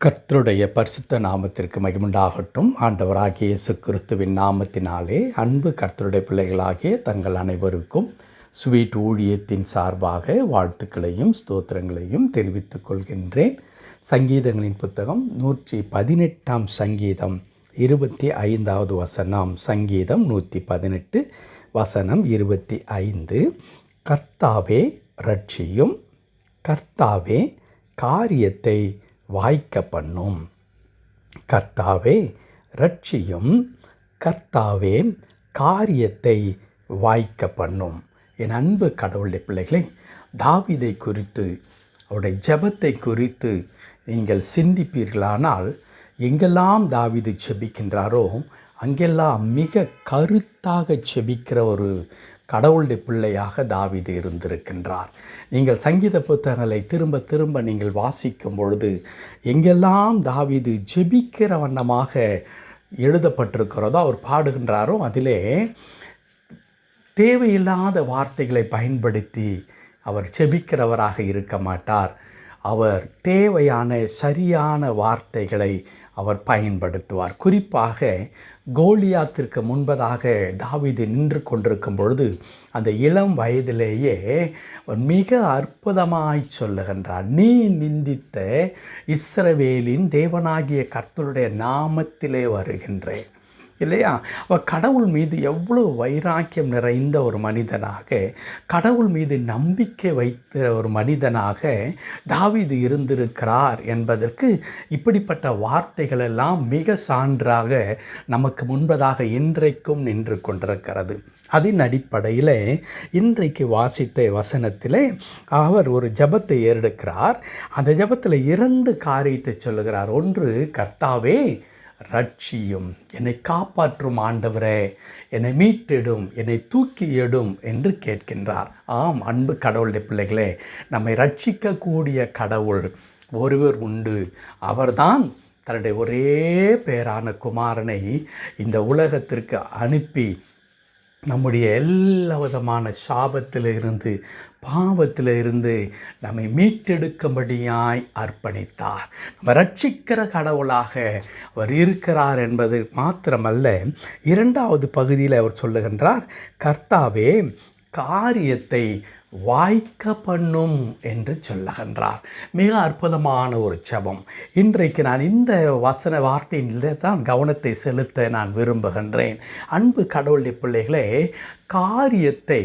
கர்த்தருடைய பரிசுத்த நாமத்திற்கு மகிமுண்டாகட்டும். ஆண்டவராகிய இயேசு கிறிஸ்துவின் நாமத்தினாலே அன்பு கர்த்தருடைய பிள்ளைகளாகிய தங்கள் அனைவருக்கும் ஸ்வீட் ஊழியத்தின் சார்பாக வாழ்த்துக்களையும் ஸ்தோத்திரங்களையும் தெரிவித்துக் கொள்கின்றேன். சங்கீதங்களின் புத்தகம் 118 சங்கீதம் 25வது வசனம். சங்கீதம் 118 வசனம் 25. கர்த்தாவே ரட்சியும், கர்த்தாவே காரியத்தை வாய்க்க பண்ணும். கர்த்தாவே ரட்சியும், கர்த்தாவே காரியத்தை வாய்க்க பண்ணும். என் அன்பு கடவுளுடைய பிள்ளைகளை, தாவீதை குறித்து, அவருடைய ஜெபத்தை குறித்து நீங்கள் சிந்திப்பீர்களானால், எங்கெல்லாம் தாவீது செபிக்கின்றாரோ அங்கெல்லாம் மிக கருத்தாக செபிக்கிற ஒரு கடவுளுடைய பிள்ளையாக தாவீது இருந்திருக்கின்றார். நீங்கள் சங்கீத புத்தகங்களை திரும்ப திரும்ப நீங்கள் வாசிக்கும் பொழுது எங்கெல்லாம் தாவீது ஜெபிக்கிற வண்ணமாக எழுதப்பட்டிருக்கிறதோ, அவர் பாடுகின்றாரோ, அதிலே தேவையில்லாத வார்த்தைகளை பயன்படுத்தி அவர் ஜெபிக்கிறவராக இருக்க மாட்டார். அவர் தேவையான சரியான வார்த்தைகளை அவர் பயன்படுத்துவார். குறிப்பாக கோலியாத்திற்கு முன்பதாக தாவீது நின்று கொண்டிருக்கும் பொழுது அந்த இளம் வயதிலேயே மிக அற்புதமாய் சொல்லுகின்றார், நீ நிந்தித்த இஸ்ரவேலின் தேவனாகிய கர்த்தருடைய நாமத்திலே வருகின்றேன். இல்லையா? அவர் கடவுள் மீது எவ்வளோ வைராக்கியம் நிறைந்த ஒரு மனிதனாக, கடவுள் மீது நம்பிக்கை வைத்த ஒரு மனிதனாக தாவீது இருந்திருக்கிறார் என்பதற்கு இப்படிப்பட்ட வார்த்தைகள் எல்லாம் மிக சான்றாக நமக்கு முன்பதாக இன்றைக்கும் நின்று கொண்டிருக்கிறது. அதன் அடிப்படையில் இன்றைக்கு வாசித்த வசனத்திலே அவர் ஒரு ஜெபத்தை ஏறெடுக்கிறார். அந்த ஜெபத்தில் 2 காரியத்தை சொல்லுகிறார். ஒன்று, கர்த்தாவே ரட்சியும், என்னை காப்பாற்றும் ஆண்டவரே, என்னை மீட்டெடும், என்னை தூக்கி எடும் என்று கேட்கின்றார். ஆம், அன்பு கடவுளுடைய பிள்ளைகளே, நம்மை ரட்சிக்கக்கூடிய கடவுள் ஒருவர் உண்டு. அவர்தான் தன்னுடைய ஒரே பேரான குமாரனை இந்த உலகத்திற்கு அனுப்பி நம்முடைய எல்லா விதமான சாபத்தில் இருந்து, பாவத்தில் இருந்து நம்மை மீட்டெடுக்கும்படியாய் அர்ப்பணித்தார். நம்ம ரட்சிக்கிற கடவுளாக அவர் இருக்கிறார் என்பது மாத்திரமல்ல, 2வது பகுதியில் அவர் சொல்லுகின்றார், கர்த்தாவே காரியத்தை வாய்க்க பண்ணும் என்று சொல்லுகின்றார். மிக அற்புதமான ஒரு ஜெபம். இன்றைக்கு நான் இந்த வசன வார்த்தையில் தான் கவனத்தை செலுத்த நான் விரும்புகின்றேன். அன்பு கடவுளுடைய பிள்ளைகளே, காரியத்தை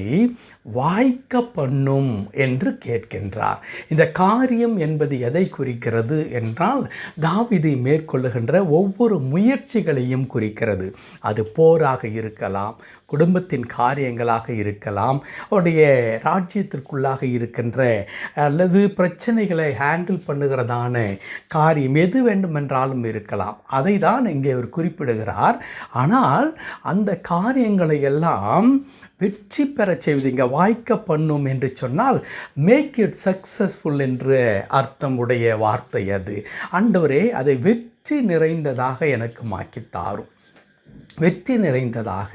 வாய்க்க பண்ணும் என்று கேட்கின்றார். இந்த காரியம் என்பது எதை குறிக்கிறது என்றால், தாவீது மேற்கொள்ளுகின்ற ஒவ்வொரு முயற்சிகளையும் குறிக்கிறது. அது போராக இருக்கலாம், குடும்பத்தின் காரியங்களாக இருக்கலாம், அவருடைய ராஜ்யத்திற்குள்ளாக இருக்கின்ற அல்லது பிரச்சனைகளை ஹேண்டில் பண்ணுகிறதான காரியம் எது வேண்டுமென்றாலும் இருக்கலாம். அதை தான் இங்கே அவர் குறிப்பிடுகிறார். ஆனால் அந்த காரியங்களை எல்லாம் வெற்றி பெற செய்வது. இங்கே வாய்க்க பண்ணும் என்று சொன்னால் மேக் இட் சக்ஸஸ்ஃபுல் என்று அர்த்தம் உடைய வார்த்தை அது. ஆண்டவரே, அதை வெற்றி நிறைந்ததாக எனக்கு மாக்கித்தாரும். வெற்றி நிறைந்ததாக.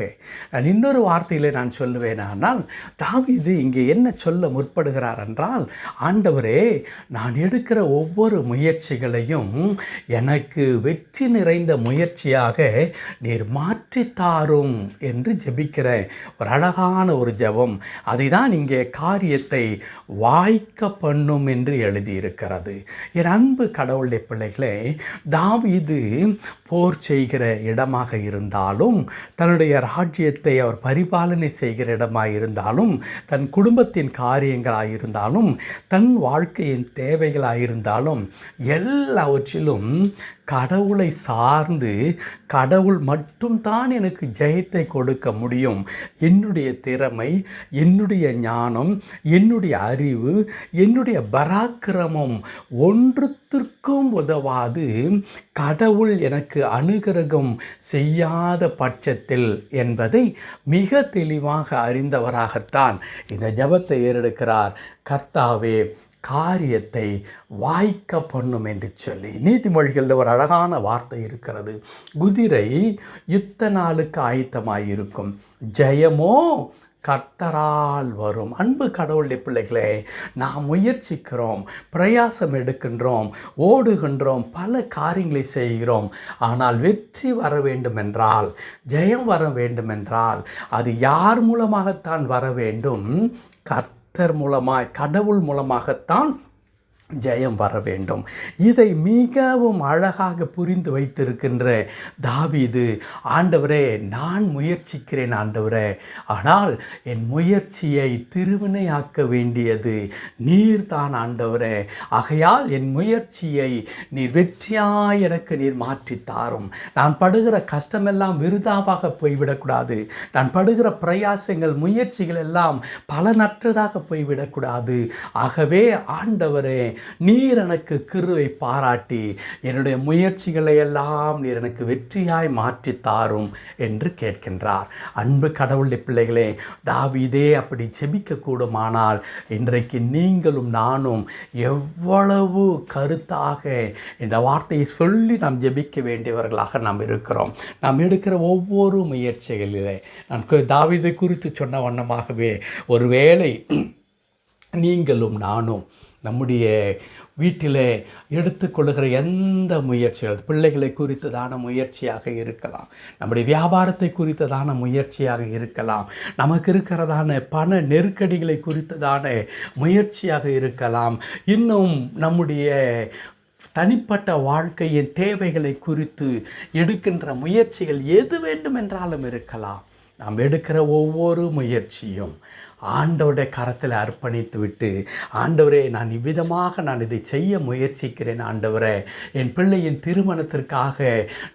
நான் இன்னொரு வார்த்தையில் நான் சொல்லுவேனானால், தாவீது இங்கே என்ன சொல்ல முற்படுகிறார் என்றால், ஆண்டவரே, நான் எடுக்கிற ஒவ்வொரு முயற்சிகளையும் எனக்கு வெற்றி நிறைந்த முயற்சியாக நீர் மாற்றித்தாரும் என்று ஜெபிக்கிற ஒரு அழகான ஒரு ஜெபம். அதை தான் இங்கே காரியத்தை வாய்க்க பண்ணும் என்று எழுதியிருக்கிறது. என் அன்பு கடவுளுடைய பிள்ளைகளே, தாவீது போர் செய்கிற இடமாக இருந்தாலும், தன்னுடைய ராஜ்யத்தை அவர் பரிபாலனை செய்கிற இடமாயிருந்தாலும், தன் குடும்பத்தின் காரியங்களாயிருந்தாலும், தன் வாழ்க்கையின் தேவைகளாயிருந்தாலும், எல்லாவற்றிலும் கடவுளை சார்ந்து, கடவுள் மட்டும்தான் எனக்கு ஜெயத்தை கொடுக்க முடியும், என்னுடைய திறமை, என்னுடைய ஞானம், என்னுடைய அறிவு, என்னுடைய பராக்கிரமம் ஒன்றுத்திற்கும் உதவாது, கடவுள் எனக்கு அனுகிரகம் செய்யாத பட்சத்தில் என்பதை மிக தெளிவாக அறிந்தவராகத்தான் இந்த ஜெபத்தை ஏறெடுக்கிறார். கர்த்தாவே காரியத்தை வாய்க்க பண்ணும் என்று சொல்லி. நீதிமொழிகளில் ஒரு அழகான வார்த்தை இருக்கிறது. குதிரை யுத்த நாளுக்கு ஆயத்தமாயிருக்கும், ஜெயமோ கர்த்தரால் வரும். அன்பு கடவுளுடைய பிள்ளைகளே, நாம் முயற்சிக்கிறோம், பிரயாசம் எடுக்கின்றோம், ஓடுகின்றோம், பல காரியங்களை செய்கிறோம். ஆனால் வெற்றி வர வேண்டுமென்றால், ஜெயம் வர வேண்டுமென்றால் அது யார் மூலமாகத்தான் வர வேண்டும்? கர்த்தர் மூலமாய், கடவுள் மூலமாகத்தான் ஜெயம் வர வேண்டும். இதை மிகவும் அழகாக புரிந்து வைத்திருக்கின்ற தாவீது, ஆண்டவரே நான் முயற்சிக்கிறேன் ஆண்டவரே, ஆனால் என் முயற்சியை திருவினையாக்க வேண்டியது நீர்தான் ஆண்டவரே. ஆகையால் என் முயற்சியை நீர் வெற்றியாய் எனக்கு நீர் மாற்றித்தாரும். நான் படுகிற கஷ்டமெல்லாம் விருதாவாக போய்விடக்கூடாது. நான் படுகிற பிரயாசங்கள், முயற்சிகள் எல்லாம் பலனற்றதாக போய்விடக்கூடாது. ஆகவே ஆண்டவரே, நீர் எனக்கு கிருபை பாராட்டி என்னுடைய முயற்சிகளை எல்லாம் நீர் எனக்கு வெற்றியாய் மாற்றித்தாரும் என்று கேட்கின்றார். அன்பு கடவுளுடைய பிள்ளைகளே, தாவீதே அப்படி ஜெபிக்க கூடுமானால் இன்றைக்கு நீங்களும் நானும் எவ்வளவு கருத்தாக இந்த வார்த்தையை சொல்லி நாம் ஜெபிக்க வேண்டியவர்களாக நாம் இருக்கிறோம். நாம் எடுக்கிற ஒவ்வொரு முயற்சிகளிலே நான் தாவீதை குறித்து சொன்ன வண்ணமாகவே, ஒருவேளை நீங்களும் நானும் நம்முடைய வீட்டில் எடுத்துக்கொள்ளுகிற எந்த முயற்சிகள், பிள்ளைகளை குறித்ததான முயற்சியாக இருக்கலாம், நம்முடைய வியாபாரத்தை குறித்ததான முயற்சியாக இருக்கலாம், நமக்கு இருக்கிறதான பண நெருக்கடிகளை குறித்ததான முயற்சியாக இருக்கலாம், இன்னும் நம்முடைய தனிப்பட்ட வாழ்க்கையின் தேவைகளை குறித்து எடுக்கின்ற முயற்சிகள் எது வேண்டுமென்றாலும் இருக்கலாம். நாம் எடுக்கிற ஒவ்வொரு முயற்சியும் ஆண்டவருடைய கரத்தில் அர்ப்பணித்து விட்டு, ஆண்டவரே நான் இவ்விதமாக நான் இதை செய்ய முயற்சிக்கிறேன் ஆண்டவரே, என் பிள்ளையின் திருமணத்திற்காக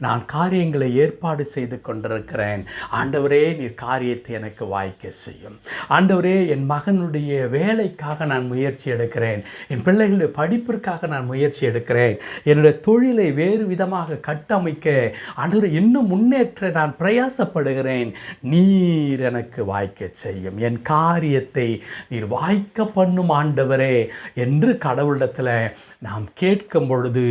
நான் காரியங்களை ஏற்பாடு செய்து கொண்டிருக்கிறேன் ஆண்டவரே, நீர் காரியத்தை எனக்கு வாய்க்க செய்யும் ஆண்டவரே, என் மகனுடைய வேலைக்காக நான் முயற்சி எடுக்கிறேன், என் பிள்ளைகளுடைய படிப்பிற்காக நான் முயற்சி எடுக்கிறேன், என்னுடைய தொழிலை வேறு விதமாக கட்டமைக்க ஆண்டவரே இன்னும் முன்னேற்ற நான் பிரயாசப்படுகிறேன், நீர் எனக்கு வாய்க்க செய்யும், என் காரியத்தை நீர் வாய்க்க பண்ணும் ஆண்டவரே என்று கடவுளிடத்தில் நாம் கேட்கும் பொழுது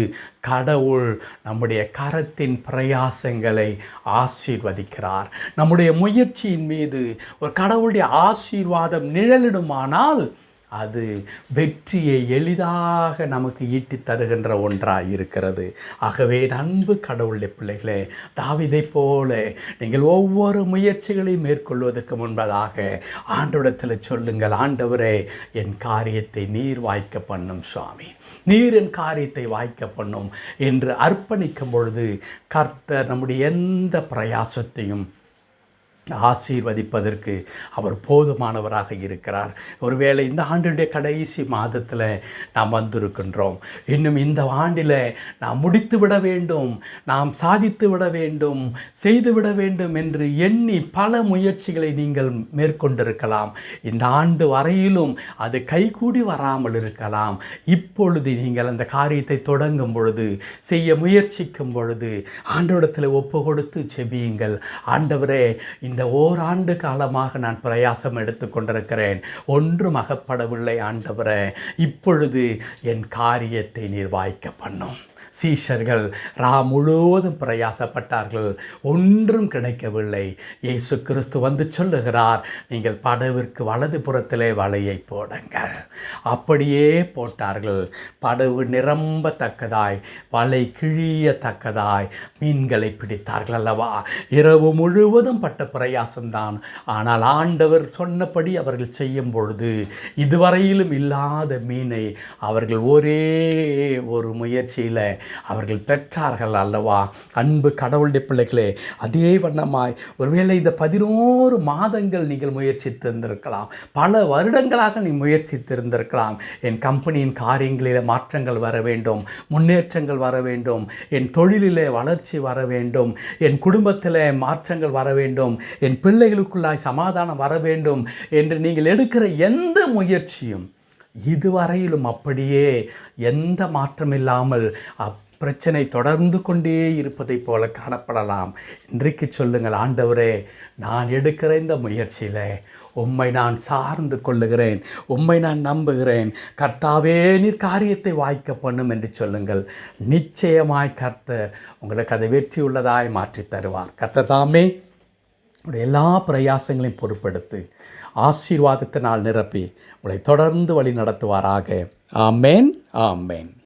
கடவுள் நம்முடைய கரத்தின் பிரயாசங்களை ஆசீர்வதிக்கிறார். நம்முடைய முயற்சியின் மீது ஒரு கடவுளுடைய ஆசீர்வாதம் நிழலிடுமானால் அது வெற்றியை எளிதாக நமக்கு ஈட்டி தருகின்ற ஒன்றாக இருக்கிறது. ஆகவே அன்பு கடவுளுடைய பிள்ளைகளே, தாவீதை போல நீங்கள் ஒவ்வொரு முயற்சிகளையும் மேற்கொள்வதற்கு முன்பதாக ஆண்டவரிடத்தில் சொல்லுங்கள், ஆண்டவரே என் காரியத்தை நீர் வாய்க்க பண்ணும் சுவாமி, நீர் என் காரியத்தை வாய்க்க பண்ணும் என்று அர்ப்பணிக்கும் பொழுது கர்த்தர் நம்முடைய எந்த பிரயாசத்தையும் ஆசீர்வதிப்பதற்கு அவர் போதுமானவராக இருக்கிறார். ஒருவேளை இந்த ஆண்டுடைய கடைசி மாதத்தில் நாம் வந்திருக்கின்றோம். இன்னும் இந்த ஆண்டில் நாம் முடித்து விட வேண்டும், நாம் சாதித்து விட வேண்டும், செய்துவிட வேண்டும் என்று எண்ணி பல முயற்சிகளை நீங்கள் மேற்கொண்டிருக்கலாம். இந்த ஆண்டு வரையிலும் அது கைகூடி வராமல் இருக்கலாம். இப்பொழுது நீங்கள் அந்த காரியத்தை தொடங்கும் பொழுது, செய்ய முயற்சிக்கும் பொழுது ஆண்டவரிடத்தில் ஒப்பு கொடுத்து செபியுங்கள். ஆண்டவரே, இந்த ஓராண்டு காலமாக நான் பிரயாசம் எடுத்து கொண்டிருக்கிறேன், ஒன்றும் அகப்படவில்லை ஆண்டவரே, இப்பொழுது என் காரியத்தை நீர் வாய்க்க பண்ணும். சீஷர்கள் முழுவதும் பிரயாசப்பட்டார்கள், ஒன்றும் கிடைக்கவில்லை. இயேசு கிறிஸ்து வந்து சொல்லுகிறார், நீங்கள் படவிற்கு வலது புறத்திலே வலையை போடுங்கள். அப்படியே போட்டார்கள். படவு நிரம்பத்தக்கதாய், வலை கிழியத்தக்கதாய் மீன்களை பிடித்தார்கள் அல்லவா? இரவு முழுவதும் பட்ட பிரயாசம்தான். ஆனால் ஆண்டவர் சொன்னபடி அவர்கள் செய்யும் பொழுது இதுவரையிலும் இல்லாத மீனை அவர்கள் ஒரே ஒரு முயற்சியில் அவர்கள் பெற்றார்கள் அல்லவா? அன்பு கடவுளுடைய பிள்ளைகளே, அதே வண்ணமாய் ஒருவேளை இந்த 11 மாதங்கள் நீங்கள் முயற்சித்திருந்திருக்கலாம், பல வருடங்களாக நீ முயற்சித்திருந்திருக்கலாம். என் கம்பெனியின் காரியங்களில் மாற்றங்கள் வர வேண்டும், முன்னேற்றங்கள் வர வேண்டும், என் தொழிலிலே வளர்ச்சி வர வேண்டும், என் குடும்பத்தில் மாற்றங்கள் வர வேண்டும், என் பிள்ளைகளுக்குள்ளாய் சமாதானம் வர வேண்டும் என்று நீங்கள் எடுக்கிற எந்த முயற்சியும் இதுவரையிலும் அப்படியே எந்த மாற்றமில்லாமல் பிரச்சனை தொடர்ந்து கொண்டே இருப்பதைப் போல காணப்படலாம். இன்றைக்கு சொல்லுங்கள், ஆண்டவரே நான் எடுக்கிற இந்த முயற்சியில் உம்மை நான் சார்ந்து கொள்ளுகிறேன், உம்மை நான் நம்புகிறேன், கர்த்தாவே நீர் காரியத்தை வாய்க்க பண்ணும் என்று சொல்லுங்கள். நிச்சயமாய் கர்த்தர் உங்களுக்கு அதை வெற்றி உள்ளதாய் மாற்றி தருவார். கர்த்தர் தாமே எல்லா பிரயாசங்களையும் பொறுப்படுத்து ஆசீர்வாதத்தினால் நிரப்பி உங்களை தொடர்ந்து வழி நடத்துவாராக. ஆமேன், ஆமேன்.